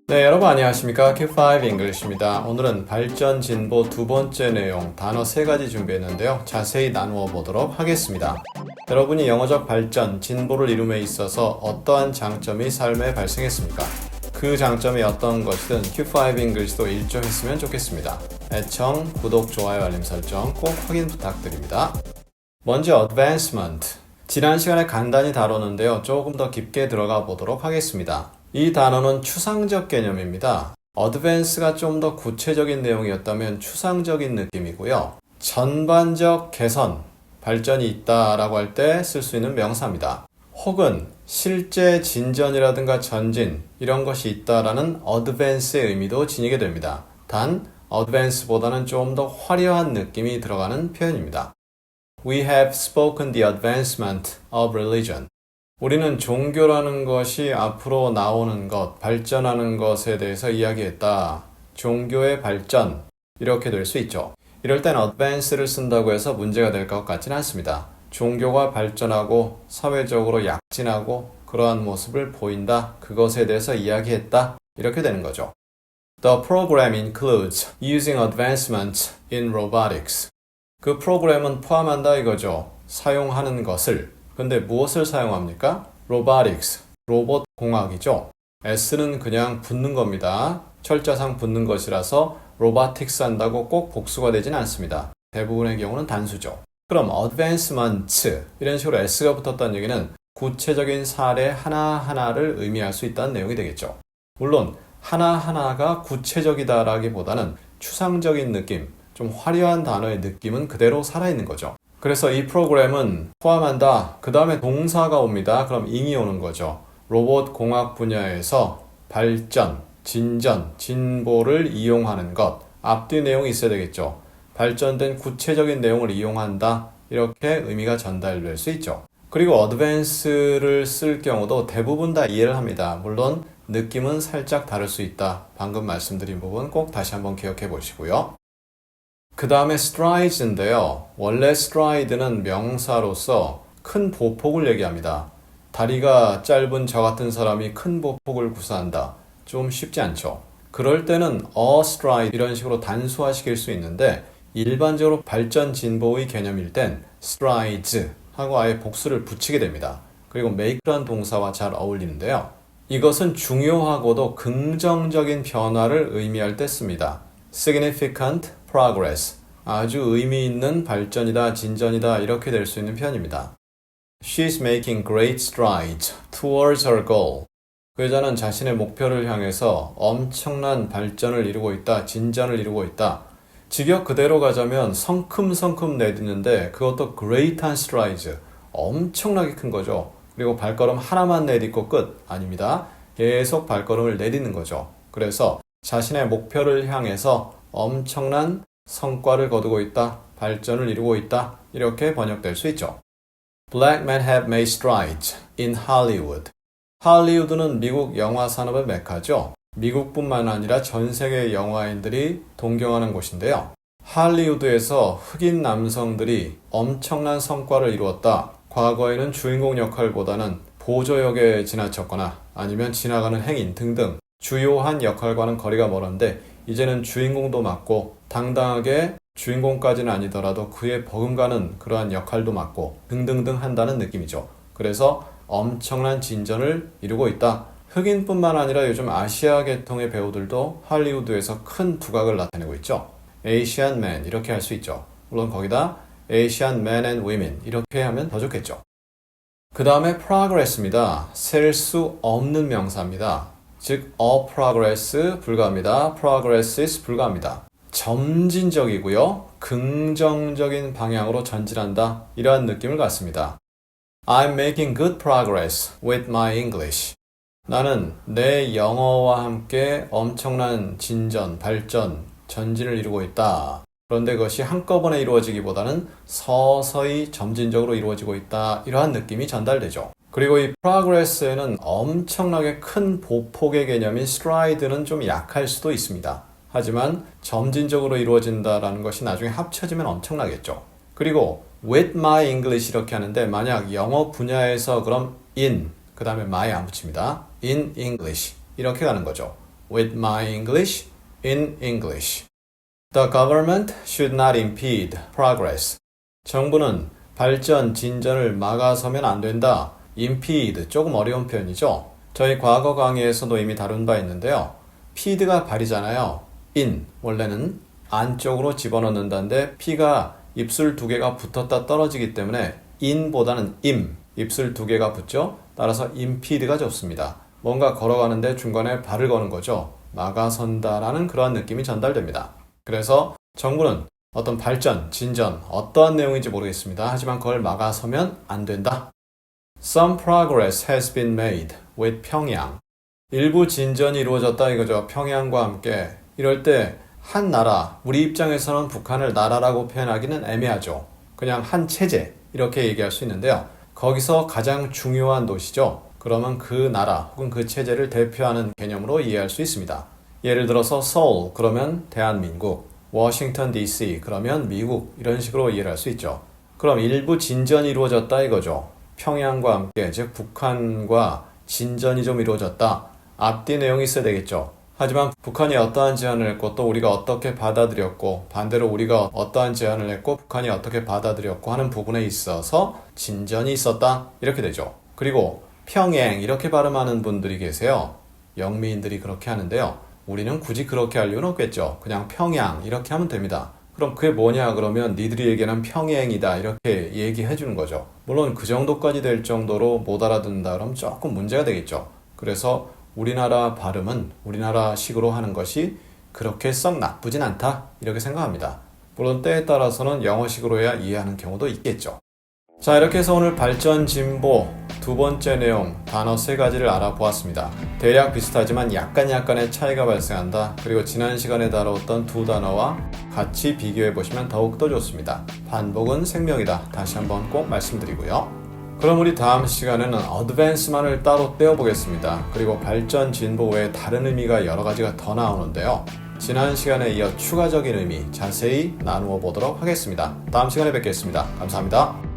네, 여러분 안녕하십니까? Q5 English입니다. 오늘은 발전, 진보 두 번째 내용, 단어 세 가지 준비했는데요. 자세히 나누어 보도록 하겠습니다. 여러분이 영어적 발전, 진보를 이룸에 있어서 어떠한 장점이 삶에 발생했습니까? 그 장점이 어떤 것이든 Q5 English도 일조했으면 좋겠습니다. 애청, 구독, 좋아요, 알림 설정 꼭 확인 부탁드립니다. 먼저 advancement. 지난 시간에 간단히 다뤘는데요. 조금 더 깊게 들어가 보도록 하겠습니다. 이 단어는 추상적 개념입니다. advance가 좀 더 구체적인 내용이었다면 추상적인 느낌이고요. 전반적 개선, 발전이 있다라고 할 때 쓸 수 있는 명사입니다. 혹은 실제 진전이라든가 전진 이런 것이 있다라는 advance의 의미도 지니게 됩니다. 단 advance보다는 좀 더 화려한 느낌이 들어가는 표현입니다. We have spoken the advancement of religion. 우리는 종교라는 것이 앞으로 나오는 것, 발전하는 것에 대해서 이야기했다. 종교의 발전, 이렇게 될 수 있죠. 이럴 땐 advance를 쓴다고 해서 문제가 될 것 같지는 않습니다. 종교가 발전하고 사회적으로 약진하고 그러한 모습을 보인다. 그것에 대해서 이야기했다. 이렇게 되는 거죠. The program includes using advancements in robotics. 그 프로그램은 포함한다 이거죠. 사용하는 것을. 근데 무엇을 사용합니까? robotics, 로봇 공학이죠. S는 그냥 붙는 겁니다. 철자상 붙는 것이라서 robotics 한다고 꼭 복수가 되진 않습니다. 대부분의 경우는 단수죠. 그럼 advancement 이런 식으로 S가 붙었다는 얘기는 구체적인 사례 하나하나를 의미할 수 있다는 내용이 되겠죠. 물론 하나하나가 구체적이다라기보다는 추상적인 느낌, 좀 화려한 단어의 느낌은 그대로 살아있는 거죠. 그래서 이 프로그램은 포함한다. 그 다음에 동사가 옵니다. 그럼 ing이 오는 거죠. 로봇 공학 분야에서 발전, 진전, 진보를 이용하는 것. 앞뒤 내용이 있어야 되겠죠. 발전된 구체적인 내용을 이용한다. 이렇게 의미가 전달될 수 있죠. 그리고 advance를 쓸 경우도 대부분 다 이해를 합니다. 물론 느낌은 살짝 다를 수 있다. 방금 말씀드린 부분 꼭 다시 한번 기억해 보시고요. 그 다음에 strides인데요. 원래 stride는 명사로서 큰 보폭을 얘기합니다. 다리가 짧은 저 같은 사람이 큰 보폭을 구사한다. 좀 쉽지 않죠. 그럴 때는 a stride 이런 식으로 단수화시킬 수 있는데 일반적으로 발전 진보의 개념일 땐 strides 하고 아예 복수를 붙이게 됩니다. 그리고 make란 동사와 잘 어울리는데요. 이것은 중요하고도 긍정적인 변화를 의미할 때 씁니다. significant progress. 아주 의미 있는 발전이다, 진전이다 이렇게 될 수 있는 표현입니다. She's making great strides towards her goal. 그 여자는 자신의 목표를 향해서 엄청난 발전을 이루고 있다, 진전을 이루고 있다. 직역 그대로 가자면 성큼성큼 내딛는데 그것도 great한 strides. 엄청나게 큰 거죠. 그리고 발걸음 하나만 내딛고 끝. 아닙니다. 계속 발걸음을 내딛는 거죠. 그래서 자신의 목표를 향해서 엄청난 성과를 거두고 있다, 발전을 이루고 있다, 이렇게 번역될 수 있죠. Black men have made strides in Hollywood. 할리우드는 미국 영화 산업의 메카죠. 미국뿐만 아니라 전 세계 영화인들이 동경하는 곳인데요. 할리우드에서 흑인 남성들이 엄청난 성과를 이루었다. 과거에는 주인공 역할보다는 보조 역에 지나쳤거나 아니면 지나가는 행인 등등 주요한 역할과는 거리가 멀었는데 이제는 주인공도 맡고 당당하게 주인공까지는 아니더라도 그의 버금가는 그러한 역할도 맡고 등등등 한다는 느낌이죠. 그래서 엄청난 진전을 이루고 있다. 흑인뿐만 아니라 요즘 아시아 계통의 배우들도 할리우드에서 큰 두각을 나타내고 있죠. Asian men 이렇게 할 수 있죠. 물론 거기다 Asian men and women 이렇게 하면 더 좋겠죠. 그 다음에 progress입니다. 셀 수 없는 명사입니다. 즉, a progress 불가합니다. progresses 불가합니다. 점진적이고요. 긍정적인 방향으로 전진한다. 이러한 느낌을 갖습니다. I'm making good progress with my English. 나는 내 영어와 함께 엄청난 진전, 발전, 전진을 이루고 있다. 그런데 그것이 한꺼번에 이루어지기보다는 서서히 점진적으로 이루어지고 있다. 이러한 느낌이 전달되죠. 그리고 이 progress에는 엄청나게 큰 보폭의 개념인 stride는 좀 약할 수도 있습니다. 하지만 점진적으로 이루어진다는 것이 나중에 합쳐지면 엄청나겠죠. 그리고 with my English 이렇게 하는데 만약 영어 분야에서 그럼 in, 그 다음에 my 안 붙입니다. in English 이렇게 가는 거죠. with my English in English. The government should not impede progress. 정부는 발전, 진전을 막아서면 안 된다. impede, 조금 어려운 표현이죠. 저희 과거 강의에서도 이미 다룬 바 있는데요. feed가 발이잖아요. in, 원래는 안쪽으로 집어넣는다는데 P가 입술 두 개가 붙었다 떨어지기 때문에 in보다는 im, 입술 두 개가 붙죠. 따라서 impede가 좋습니다. 뭔가 걸어가는데 중간에 발을 거는 거죠. 막아선다라는 그러한 느낌이 전달됩니다. 그래서 정부는 어떤 발전, 진전, 어떠한 내용인지 모르겠습니다. 하지만 그걸 막아서면 안 된다. Some progress has been made with 평양. 일부 진전이 이루어졌다 이거죠. 평양과 함께. 이럴 때 한 나라, 우리 입장에서는 북한을 나라라고 표현하기는 애매하죠. 그냥 한 체제 이렇게 얘기할 수 있는데요. 거기서 가장 중요한 도시죠. 그러면 그 나라 혹은 그 체제를 대표하는 개념으로 이해할 수 있습니다. 예를 들어서 서울 그러면 대한민국, 워싱턴 DC 그러면 미국 이런 식으로 이해를 할 수 있죠. 그럼 일부 진전이 이루어졌다 이거죠. 평양과 함께 즉 북한과 진전이 좀 이루어졌다. 앞뒤 내용이 있어야 되겠죠. 하지만 북한이 어떠한 제안을 했고 또 우리가 어떻게 받아들였고 반대로 우리가 어떠한 제안을 했고 북한이 어떻게 받아들였고 하는 부분에 있어서 진전이 있었다 이렇게 되죠. 그리고 평양 이렇게 발음하는 분들이 계세요. 영미인들이 그렇게 하는데요. 우리는 굳이 그렇게 할 이유는 없겠죠. 그냥 평양 이렇게 하면 됩니다. 그럼 그게 뭐냐 그러면 니들이 얘기하는 평양이다 이렇게 얘기해 주는 거죠. 물론 그 정도까지 될 정도로 못 알아듣는다 그러면 조금 문제가 되겠죠. 그래서 우리나라 발음은 우리나라식으로 하는 것이 그렇게 썩 나쁘진 않다 이렇게 생각합니다. 물론 때에 따라서는 영어식으로 해야 이해하는 경우도 있겠죠. 자, 이렇게 해서 오늘 발전, 진보 두 번째 내용 단어 세 가지를 알아보았습니다. 대략 비슷하지만 약간의 차이가 발생한다. 그리고 지난 시간에 다루었던 두 단어와 같이 비교해 보시면 더욱더 좋습니다. 반복은 생명이다. 다시 한번 꼭 말씀드리고요. 그럼 우리 다음 시간에는 어드밴스만을 따로 떼어보겠습니다. 그리고 발전, 진보 외에 다른 의미가 여러 가지가 더 나오는데요. 지난 시간에 이어 추가적인 의미 자세히 나누어 보도록 하겠습니다. 다음 시간에 뵙겠습니다. 감사합니다.